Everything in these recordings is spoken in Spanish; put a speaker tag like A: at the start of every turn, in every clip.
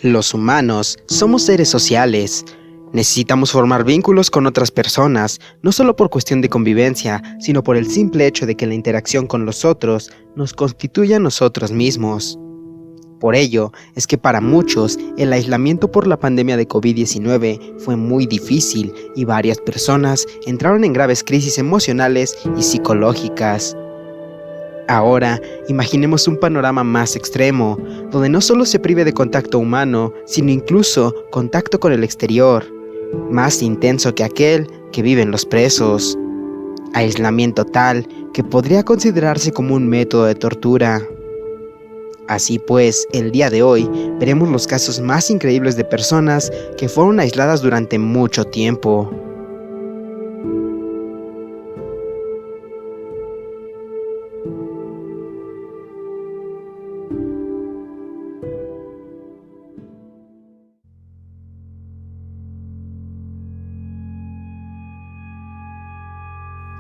A: Los humanos somos seres sociales. Necesitamos formar vínculos con otras personas, no solo por cuestión de convivencia, sino por el simple hecho de que la interacción con los otros nos constituye a nosotros mismos. Por ello, es que para muchos, el aislamiento por la pandemia de COVID-19 fue muy difícil y varias personas entraron en graves crisis emocionales y psicológicas. Ahora, imaginemos un panorama más extremo, donde no solo se prive de contacto humano, sino incluso contacto con el exterior, más intenso que aquel que viven los presos. Aislamiento tal que podría considerarse como un método de tortura. Así pues, el día de hoy veremos los casos más increíbles de personas que fueron aisladas durante mucho tiempo.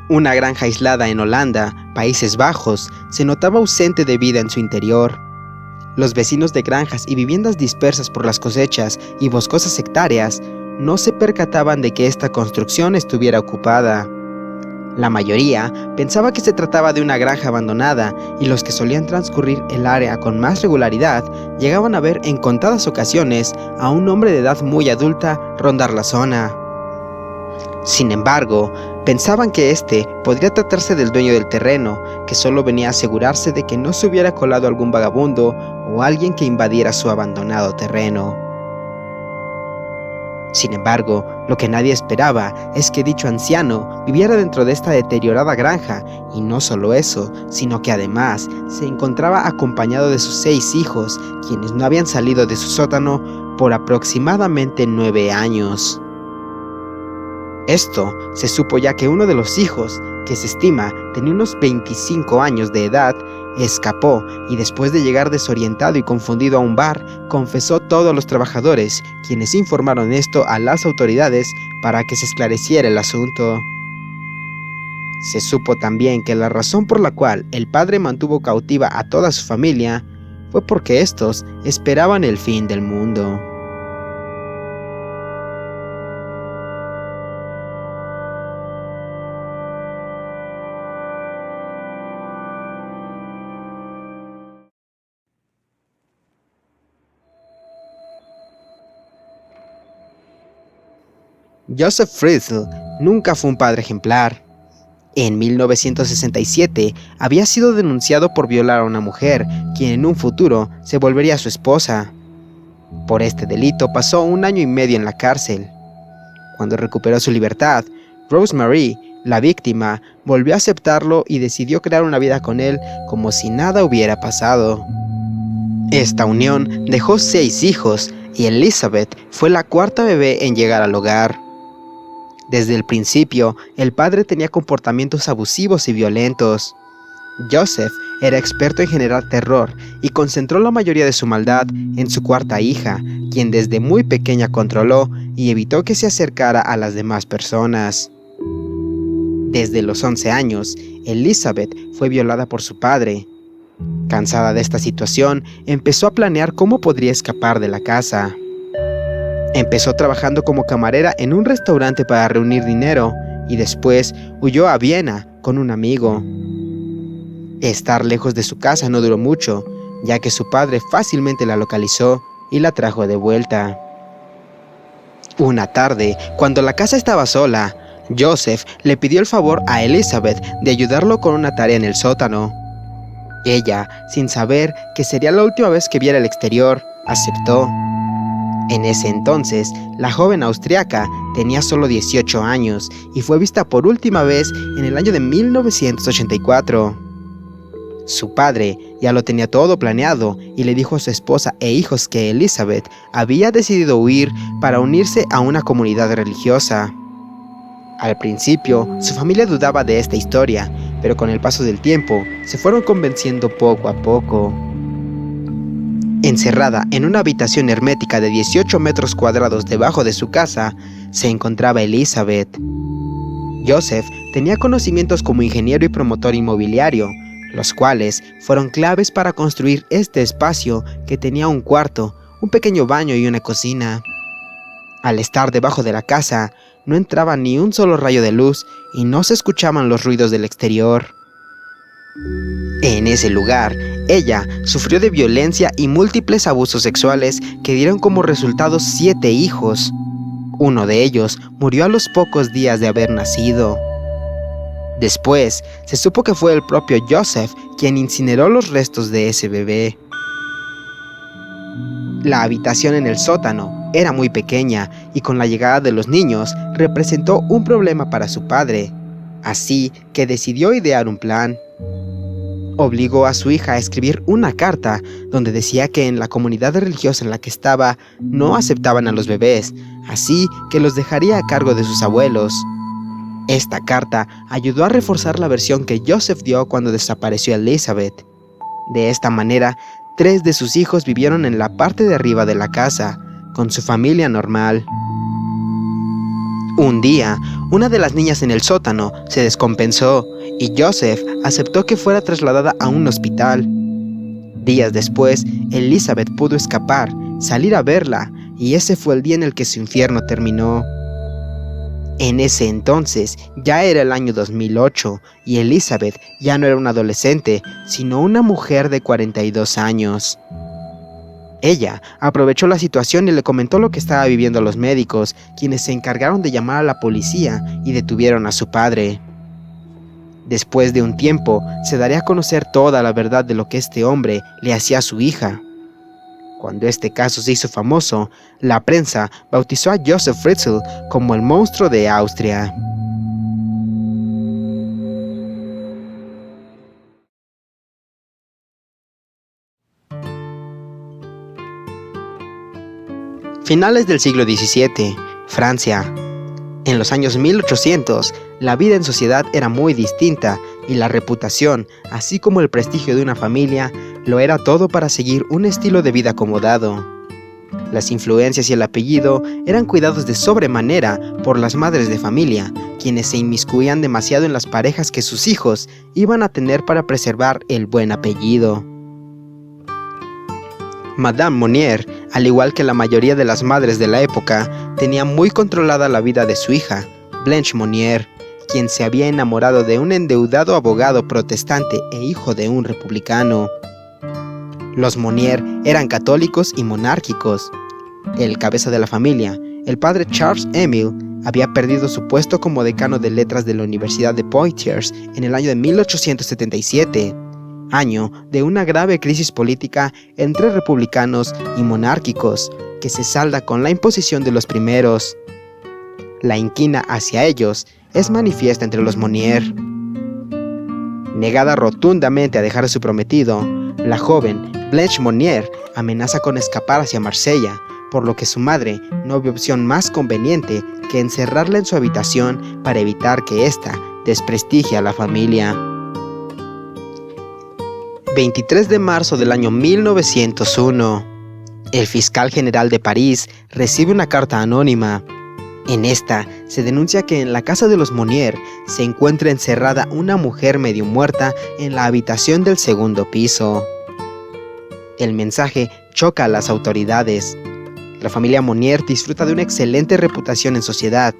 A: Una granja aislada en Holanda, Países Bajos, se notaba ausente de vida en su interior. Los vecinos de granjas y viviendas dispersas por las cosechas y boscosas hectáreas no se percataban de que esta construcción estuviera ocupada. La mayoría pensaba que se trataba de una granja abandonada y los que solían transcurrir el área con más regularidad llegaban a ver en contadas ocasiones a un hombre de edad muy adulta rondar la zona. Sin embargo, pensaban que este podría tratarse del dueño del terreno, que solo venía a asegurarse de que no se hubiera colado algún vagabundo o alguien que invadiera su abandonado terreno. Sin embargo, lo que nadie esperaba es que dicho anciano viviera dentro de esta deteriorada granja, y no solo eso, sino que además se encontraba acompañado de sus 6 hijos, quienes no habían salido de su sótano por aproximadamente 9 años. Esto se supo ya que uno de los hijos, que se estima tenía unos 25 años de edad, escapó y después de llegar desorientado y confundido a un bar, confesó todo a los trabajadores, quienes informaron esto a las autoridades para que se esclareciera el asunto. Se supo también que la razón por la cual el padre mantuvo cautiva a toda su familia fue porque estos esperaban el fin del mundo. Joseph Fritzl nunca fue un padre ejemplar. En 1967 había sido denunciado por violar a una mujer, quien en un futuro se volvería su esposa. Por este delito pasó 1 año y medio en la cárcel. Cuando recuperó su libertad, Rosemary, la víctima, volvió a aceptarlo y decidió crear una vida con él como si nada hubiera pasado. Esta unión dejó 6 hijos y Elizabeth fue la 4ª bebé en llegar al hogar. Desde el principio, el padre tenía comportamientos abusivos y violentos. Joseph era experto en generar terror y concentró la mayoría de su maldad en su 4ª hija, quien desde muy pequeña controló y evitó que se acercara a las demás personas. Desde los 11 años, Elizabeth fue violada por su padre. Cansada de esta situación, empezó a planear cómo podría escapar de la casa. Empezó trabajando como camarera en un restaurante para reunir dinero y después huyó a Viena con un amigo. Estar lejos de su casa no duró mucho, ya que su padre fácilmente la localizó y la trajo de vuelta. Una tarde, cuando la casa estaba sola, Joseph le pidió el favor a Elizabeth de ayudarlo con una tarea en el sótano. Ella, sin saber que sería la última vez que viera el exterior, aceptó. En ese entonces, la joven austriaca tenía solo 18 años y fue vista por última vez en el año de 1984. Su padre ya lo tenía todo planeado y le dijo a su esposa e hijos que Elizabeth había decidido huir para unirse a una comunidad religiosa. Al principio, su familia dudaba de esta historia, pero con el paso del tiempo, se fueron convenciendo poco a poco. Encerrada en una habitación hermética de 18 metros cuadrados debajo de su casa, se encontraba Elizabeth. Joseph tenía conocimientos como ingeniero y promotor inmobiliario, los cuales fueron claves para construir este espacio que tenía un cuarto, un pequeño baño y una cocina. Al estar debajo de la casa, no entraba ni un solo rayo de luz y no se escuchaban los ruidos del exterior. En ese lugar, ella sufrió de violencia y múltiples abusos sexuales que dieron como resultado 7 hijos. Uno de ellos murió a los pocos días de haber nacido. Después, se supo que fue el propio Joseph quien incineró los restos de ese bebé. La habitación en el sótano era muy pequeña y con la llegada de los niños representó un problema para su padre, así que decidió idear un plan. Obligó a su hija a escribir una carta donde decía que en la comunidad religiosa en la que estaba no aceptaban a los bebés, así que los dejaría a cargo de sus abuelos. Esta carta ayudó a reforzar la versión que Joseph dio cuando desapareció Elizabeth. De esta manera, 3 de sus hijos vivieron en la parte de arriba de la casa, con su familia normal. Un día, una de las niñas en el sótano se descompensó y Joseph aceptó que fuera trasladada a un hospital. Días después, Elizabeth pudo escapar, salir a verla, y ese fue el día en el que su infierno terminó. En ese entonces, ya era el año 2008, y Elizabeth ya no era una adolescente, sino una mujer de 42 años. Ella aprovechó la situación y le comentó lo que estaba viviendo a los médicos, quienes se encargaron de llamar a la policía y detuvieron a su padre. Después de un tiempo, se daría a conocer toda la verdad de lo que este hombre le hacía a su hija. Cuando este caso se hizo famoso, la prensa bautizó a Joseph Fritzl como el monstruo de Austria. Finales del siglo XVII, Francia. En los años 1800, la vida en sociedad era muy distinta y la reputación, así como el prestigio de una familia, lo era todo para seguir un estilo de vida acomodado. Las influencias y el apellido eran cuidados de sobremanera por las madres de familia, quienes se inmiscuían demasiado en las parejas que sus hijos iban a tener para preservar el buen apellido. Madame Monnier, al igual que la mayoría de las madres de la época, tenía muy controlada la vida de su hija, Blanche Monnier, quien se había enamorado de un endeudado abogado protestante e hijo de un republicano. Los Monnier eran católicos y monárquicos. El cabeza de la familia, el padre Charles Emile, había perdido su puesto como decano de letras de la Universidad de Poitiers en el año de 1877. Año de una grave crisis política entre republicanos y monárquicos, que se salda con la imposición de los primeros. La inquina hacia ellos es manifiesta entre los Monnier. Negada rotundamente a dejar a su prometido, la joven Blanche Monnier amenaza con escapar hacia Marsella, por lo que su madre no vio opción más conveniente que encerrarla en su habitación para evitar que ésta desprestigie a la familia. 23 de marzo del año 1901. El fiscal general de París recibe una carta anónima. En esta se denuncia que en la casa de los Monnier se encuentra encerrada una mujer medio muerta en la habitación del segundo piso. El mensaje choca a las autoridades. La familia Monnier disfruta de una excelente reputación en sociedad,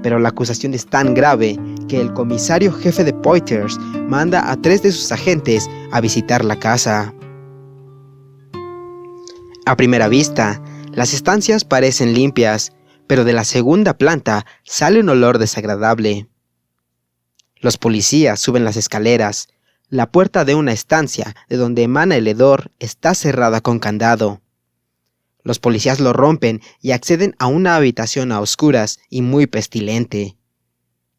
A: pero la acusación es tan grave que el comisario jefe de Poitiers manda a 3 de sus agentes a visitar la casa. A primera vista, las estancias parecen limpias, pero de la segunda planta sale un olor desagradable. Los policías suben las escaleras. La puerta de una estancia de donde emana el hedor está cerrada con candado. Los policías lo rompen y acceden a una habitación a oscuras y muy pestilente.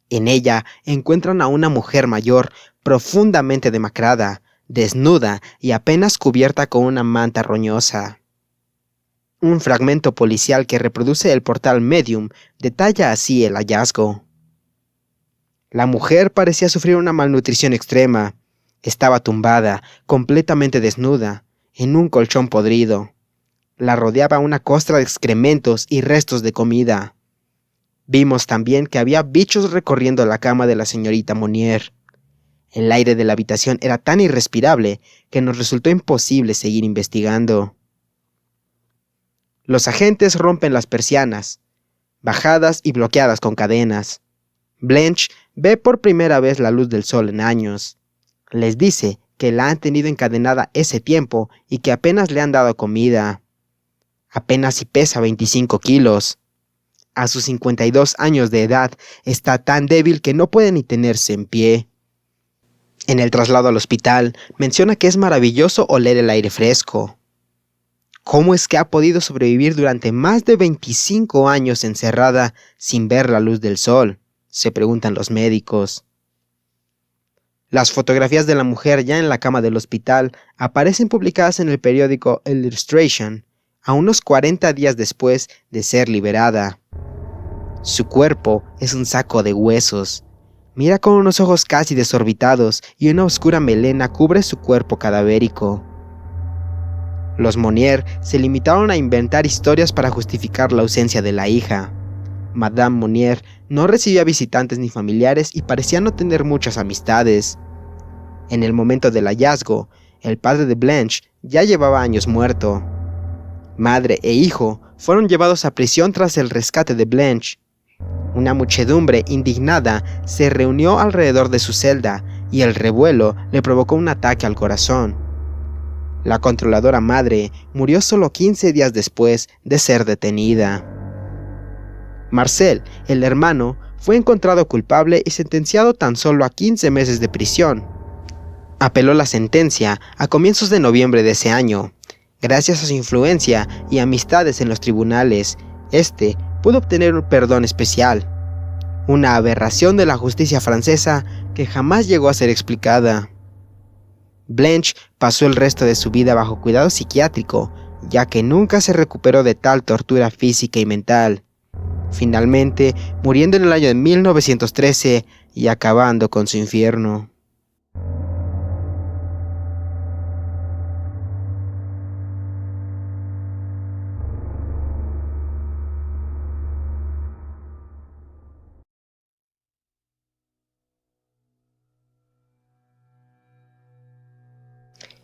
A: En ella encuentran a una mujer mayor, profundamente demacrada, desnuda y apenas cubierta con una manta roñosa. Un fragmento policial que reproduce el portal Medium detalla así el hallazgo. La mujer parecía sufrir una malnutrición extrema. Estaba tumbada, completamente desnuda, en un colchón podrido. La rodeaba una costra de excrementos y restos de comida. Vimos también que había bichos recorriendo la cama de la señorita Monnier. El aire de la habitación era tan irrespirable que nos resultó imposible seguir investigando. Los agentes rompen las persianas, bajadas y bloqueadas con cadenas. Blanche ve por primera vez la luz del sol en años. Les dice que la han tenido encadenada ese tiempo y que apenas le han dado comida. Apenas si pesa 25 kilos. A sus 52 años de edad está tan débil que no puede ni tenerse en pie. En el traslado al hospital menciona que es maravilloso oler el aire fresco. ¿Cómo es que ha podido sobrevivir durante más de 25 años encerrada sin ver la luz del sol?, se preguntan los médicos. Las fotografías de la mujer ya en la cama del hospital aparecen publicadas en el periódico Illustration, a unos 40 días después de ser liberada. Su cuerpo es un saco de huesos. Mira con unos ojos casi desorbitados y una oscura melena cubre su cuerpo cadavérico. Los Monnier se limitaron a inventar historias para justificar la ausencia de la hija. Madame Monnier no recibía visitantes ni familiares y parecía no tener muchas amistades. En el momento del hallazgo, el padre de Blanche ya llevaba años muerto. Madre e hijo fueron llevados a prisión tras el rescate de Blanche. Una muchedumbre indignada se reunió alrededor de su celda y el revuelo le provocó un ataque al corazón. La controladora madre murió solo 15 días después de ser detenida. Marcel, el hermano, fue encontrado culpable y sentenciado tan solo a 15 meses de prisión. Apeló la sentencia a comienzos de noviembre de ese año. Gracias a su influencia y amistades en los tribunales, pudo obtener un perdón especial. Una aberración de la justicia francesa que jamás llegó a ser explicada. Blanche pasó el resto de su vida bajo cuidado psiquiátrico, ya que nunca se recuperó de tal tortura física y mental, finalmente muriendo en el año de 1913 y acabando con su infierno.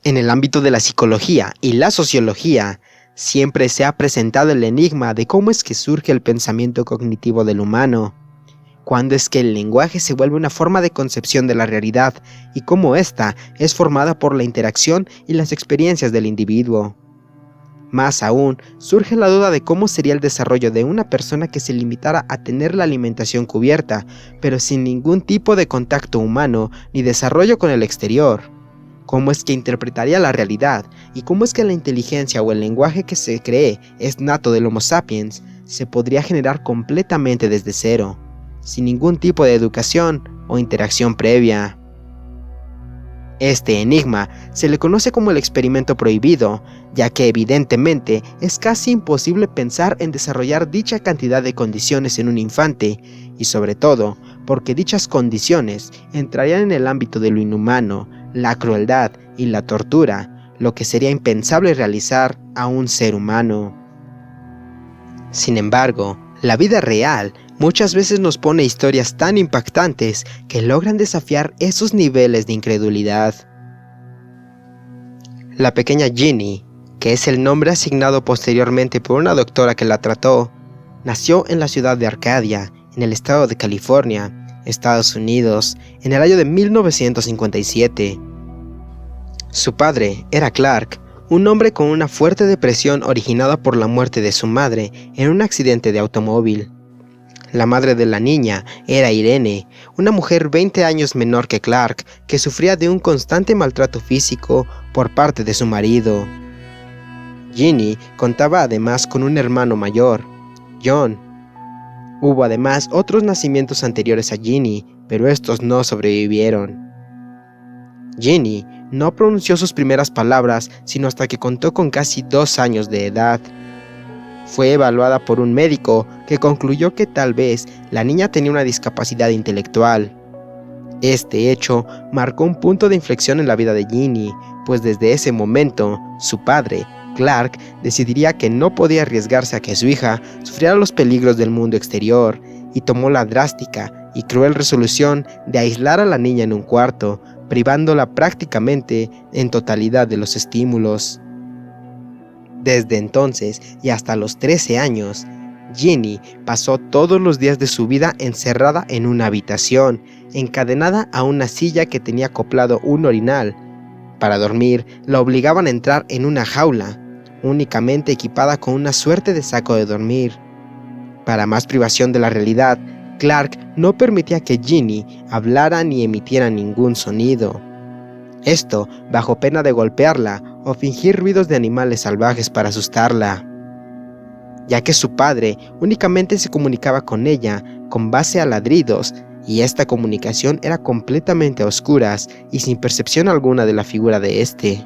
A: En el ámbito de la psicología y la sociología, siempre se ha presentado el enigma de cómo es que surge el pensamiento cognitivo del humano, cuándo es que el lenguaje se vuelve una forma de concepción de la realidad y cómo ésta es formada por la interacción y las experiencias del individuo. Más aún, surge la duda de cómo sería el desarrollo de una persona que se limitara a tener la alimentación cubierta, pero sin ningún tipo de contacto humano ni desarrollo con el exterior. ¿Cómo es que interpretaría la realidad? ¿Y cómo es que la inteligencia o el lenguaje que se cree es nato del Homo sapiens se podría generar completamente desde cero, sin ningún tipo de educación o interacción previa? Este enigma se le conoce como el experimento prohibido, ya que evidentemente es casi imposible pensar en desarrollar dicha cantidad de condiciones en un infante, y sobre todo porque dichas condiciones entrarían en el ámbito de lo inhumano, la crueldad y la tortura, lo que sería impensable realizar a un ser humano. Sin embargo, la vida real muchas veces nos pone historias tan impactantes que logran desafiar esos niveles de incredulidad. La pequeña Ginny, que es el nombre asignado posteriormente por una doctora que la trató, nació en la ciudad de Arcadia, en el estado de California, Estados Unidos, en el año de 1957. Su padre era Clark, un hombre con una fuerte depresión originada por la muerte de su madre en un accidente de automóvil. La madre de la niña era Irene, una mujer 20 años menor que Clark, que sufría de un constante maltrato físico por parte de su marido. Ginny contaba además con un hermano mayor, John. Hubo además otros nacimientos anteriores a Ginny, pero estos no sobrevivieron. Ginny no pronunció sus primeras palabras sino hasta que contó con casi 2 años de edad. Fue evaluada por un médico que concluyó que tal vez la niña tenía una discapacidad intelectual. Este hecho marcó un punto de inflexión en la vida de Ginny, pues desde ese momento, su padre, Clark, decidiría que no podía arriesgarse a que su hija sufriera los peligros del mundo exterior y tomó la drástica y cruel resolución de aislar a la niña en un cuarto privándola prácticamente en totalidad de los estímulos. Desde entonces y hasta los 13 años, Ginny pasó todos los días de su vida encerrada en una habitación, encadenada a una silla que tenía acoplado un orinal. Para dormir, la obligaban a entrar en una jaula, únicamente equipada con una suerte de saco de dormir. Para más privación de la realidad, Clark no permitía que Ginny hablara ni emitiera ningún sonido. Esto bajo pena de golpearla o fingir ruidos de animales salvajes para asustarla, ya que su padre únicamente se comunicaba con ella con base a ladridos, y esta comunicación era completamente a oscuras y sin percepción alguna de la figura de este.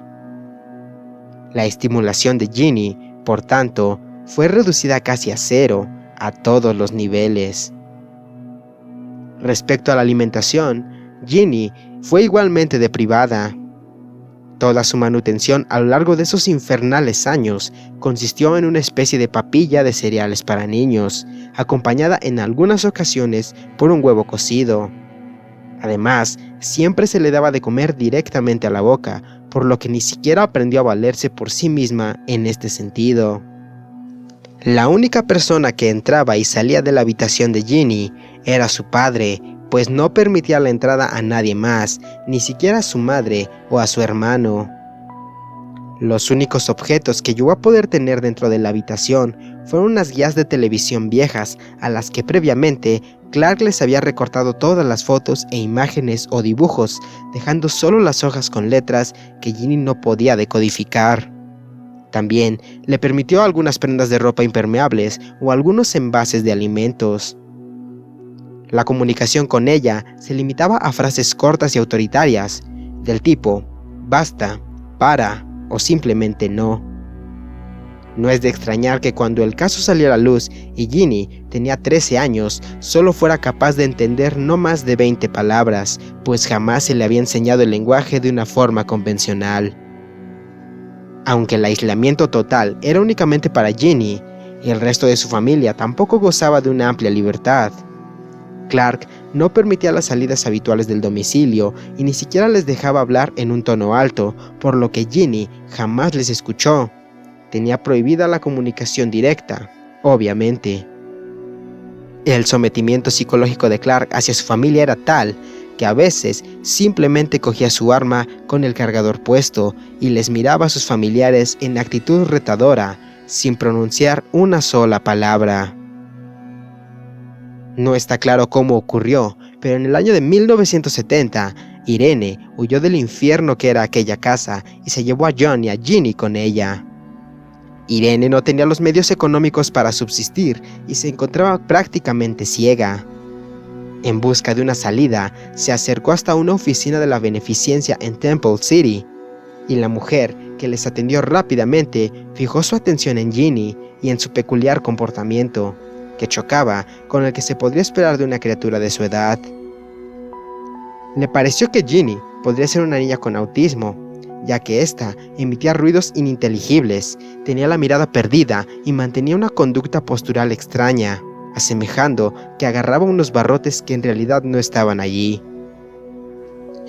A: La estimulación de Ginny, por tanto, fue reducida casi a cero a todos los niveles. Respecto a la alimentación, Ginny fue igualmente deprivada. Toda su manutención a lo largo de esos infernales años consistió en una especie de papilla de cereales para niños, acompañada en algunas ocasiones por un huevo cocido. Además, siempre se le daba de comer directamente a la boca, por lo que ni siquiera aprendió a valerse por sí misma en este sentido. La única persona que entraba y salía de la habitación de Ginny era su padre, pues no permitía la entrada a nadie más, ni siquiera a su madre o a su hermano. Los únicos objetos que llegó a poder tener dentro de la habitación fueron unas guías de televisión viejas, a las que previamente Clark les había recortado todas las fotos e imágenes o dibujos, dejando solo las hojas con letras que Ginny no podía decodificar. También le permitió algunas prendas de ropa impermeables o algunos envases de alimentos. La comunicación con ella se limitaba a frases cortas y autoritarias, del tipo basta, para o simplemente no. No es de extrañar que cuando el caso salió a la luz y Ginny tenía 13 años, solo fuera capaz de entender no más de 20 palabras, pues jamás se le había enseñado el lenguaje de una forma convencional. Aunque el aislamiento total era únicamente para Ginny, el resto de su familia tampoco gozaba de una amplia libertad. Clark no permitía las salidas habituales del domicilio y ni siquiera les dejaba hablar en un tono alto, por lo que Ginny jamás les escuchó. Tenía prohibida la comunicación directa, obviamente. El sometimiento psicológico de Clark hacia su familia era tal que a veces simplemente cogía su arma con el cargador puesto y les miraba a sus familiares en actitud retadora, sin pronunciar una sola palabra. No está claro cómo ocurrió, pero en el año de 1970, Irene huyó del infierno que era aquella casa y se llevó a John y a Ginny con ella. Irene no tenía los medios económicos para subsistir y se encontraba prácticamente ciega. En busca de una salida, se acercó hasta una oficina de la beneficencia en Temple City, y la mujer que les atendió rápidamente fijó su atención en Ginny y en su peculiar comportamiento, que chocaba con el que se podría esperar de una criatura de su edad. Le pareció que Ginny podría ser una niña con autismo, ya que ésta emitía ruidos ininteligibles, tenía la mirada perdida y mantenía una conducta postural extraña, asemejando que agarraba unos barrotes que en realidad no estaban allí.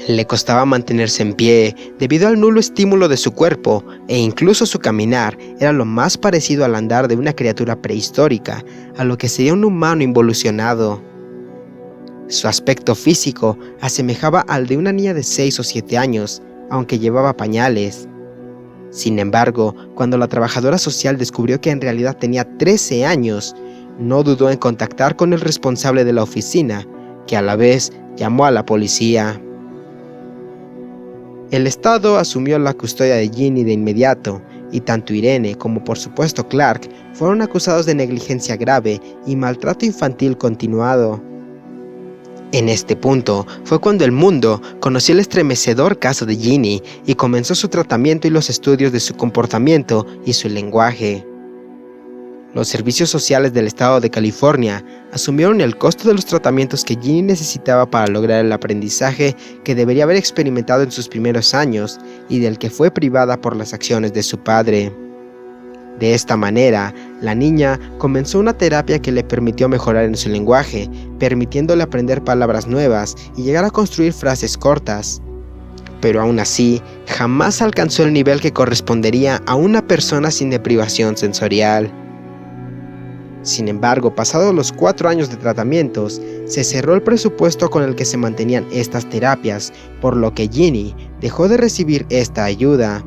A: Le costaba mantenerse en pie debido al nulo estímulo de su cuerpo, e incluso su caminar era lo más parecido al andar de una criatura prehistórica a lo que sería un humano involucionado. Su aspecto físico asemejaba al de una niña de 6 o 7 años, aunque llevaba pañales. Sin embargo, cuando la trabajadora social descubrió que en realidad tenía 13 años, no dudó en contactar con el responsable de la oficina, que a la vez llamó a la policía. El Estado asumió la custodia de Ginny de inmediato, y tanto Irene como por supuesto Clark fueron acusados de negligencia grave y maltrato infantil continuado. En este punto fue cuando el mundo conoció el estremecedor caso de Ginny y comenzó su tratamiento y los estudios de su comportamiento y su lenguaje. Los servicios sociales del estado de California asumieron el costo de los tratamientos que Ginny necesitaba para lograr el aprendizaje que debería haber experimentado en sus primeros años y del que fue privada por las acciones de su padre. De esta manera, la niña comenzó una terapia que le permitió mejorar en su lenguaje, permitiéndole aprender palabras nuevas y llegar a construir frases cortas. pero aún así, jamás alcanzó el nivel que correspondería a una persona sin deprivación sensorial. Sin embargo, pasados los 4 años de tratamientos, se cerró el presupuesto con el que se mantenían estas terapias, por lo que Ginny dejó de recibir esta ayuda.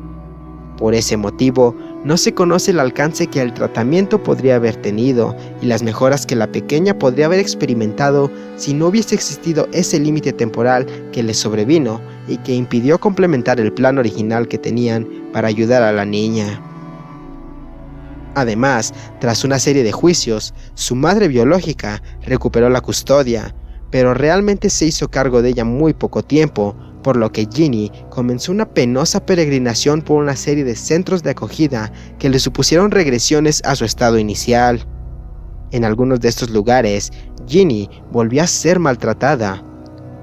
A: Por ese motivo, no se conoce el alcance que el tratamiento podría haber tenido y las mejoras que la pequeña podría haber experimentado si no hubiese existido ese límite temporal que le sobrevino y que impidió complementar el plan original que tenían para ayudar a la niña. Además, tras una serie de juicios, su madre biológica recuperó la custodia, pero realmente se hizo cargo de ella muy poco tiempo, por lo que Ginny comenzó una penosa peregrinación por una serie de centros de acogida que le supusieron regresiones a su estado inicial. En algunos de estos lugares, Ginny volvió a ser maltratada,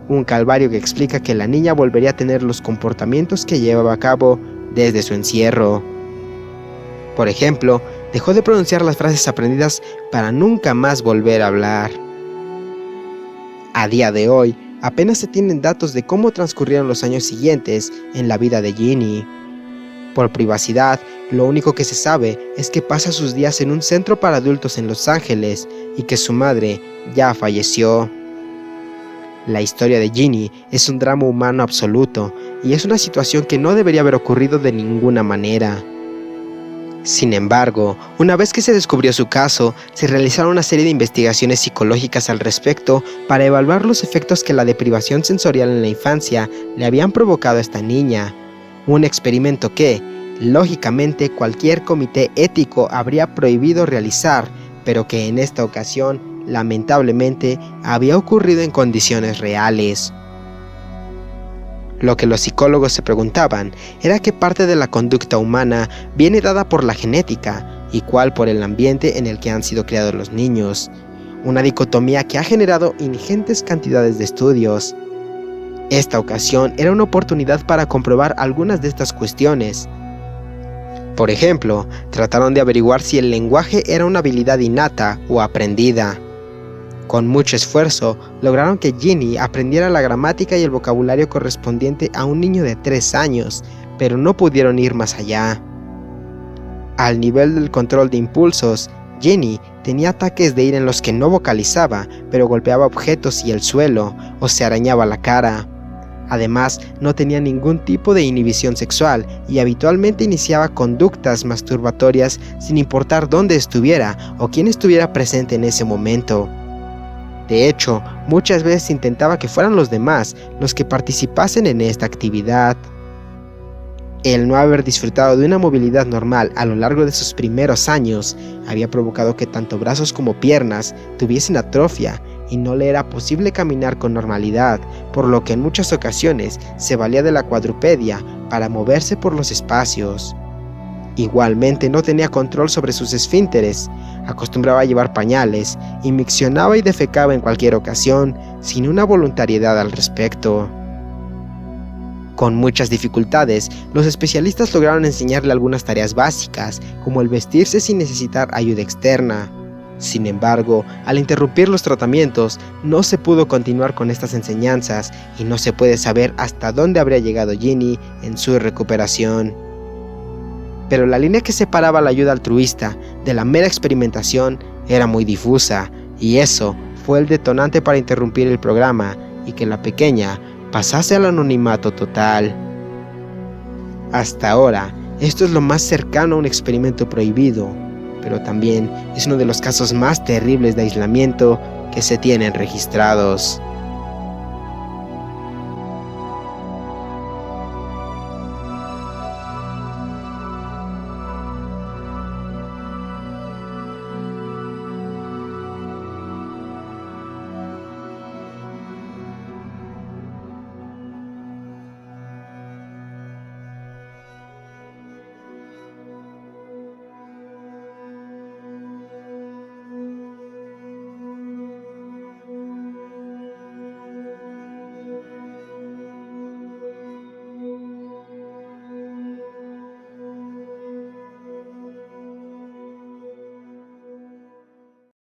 A: un calvario que explica que la niña volvería a tener los comportamientos que llevaba a cabo desde su encierro. Por ejemplo, dejó de pronunciar las frases aprendidas para nunca más volver a hablar. A día de hoy, apenas se tienen datos de cómo transcurrieron los años siguientes en la vida de Ginny. Por privacidad, lo único que se sabe es que pasa sus días en un centro para adultos en Los Ángeles y que su madre ya falleció. La historia de Ginny es un drama humano absoluto y es una situación que no debería haber ocurrido de ninguna manera. Sin embargo, una vez que se descubrió su caso, se realizaron una serie de investigaciones psicológicas al respecto para evaluar los efectos que la deprivación sensorial en la infancia le habían provocado a esta niña. Un experimento que, lógicamente, cualquier comité ético habría prohibido realizar, pero que en esta ocasión, lamentablemente, había ocurrido en condiciones reales. Lo que los psicólogos se preguntaban era qué parte de la conducta humana viene dada por la genética y cuál por el ambiente en el que han sido criados los niños, una dicotomía que ha generado ingentes cantidades de estudios. Esta ocasión era una oportunidad para comprobar algunas de estas cuestiones. Por ejemplo, trataron de averiguar si el lenguaje era una habilidad innata o aprendida. Con mucho esfuerzo, lograron que Ginny aprendiera la gramática y el vocabulario correspondiente a un niño de 3 años, pero no pudieron ir más allá. Al nivel del control de impulsos, Ginny tenía ataques de ira en los que no vocalizaba, pero golpeaba objetos y el suelo, o se arañaba la cara. Además, no tenía ningún tipo de inhibición sexual y habitualmente iniciaba conductas masturbatorias sin importar dónde estuviera o quién estuviera presente en ese momento. De hecho, muchas veces intentaba que fueran los demás los que participasen en esta actividad. El no haber disfrutado de una movilidad normal a lo largo de sus primeros años había provocado que tanto brazos como piernas tuviesen atrofia y no le era posible caminar con normalidad, por lo que en muchas ocasiones se valía de la cuadrupedia para moverse por los espacios. Igualmente no tenía control sobre sus esfínteres, acostumbraba a llevar pañales y miccionaba y defecaba en cualquier ocasión, sin una voluntariedad al respecto. Con muchas dificultades, los especialistas lograron enseñarle algunas tareas básicas, como el vestirse sin necesitar ayuda externa. Sin embargo, al interrumpir los tratamientos, no se pudo continuar con estas enseñanzas y no se puede saber hasta dónde habría llegado Ginny en su recuperación. Pero la línea que separaba la ayuda altruista de la mera experimentación era muy difusa, y eso fue el detonante para interrumpir el programa y que la pequeña pasase al anonimato total. Hasta ahora, esto es lo más cercano a un experimento prohibido, pero también es uno de los casos más terribles de aislamiento que se tienen registrados.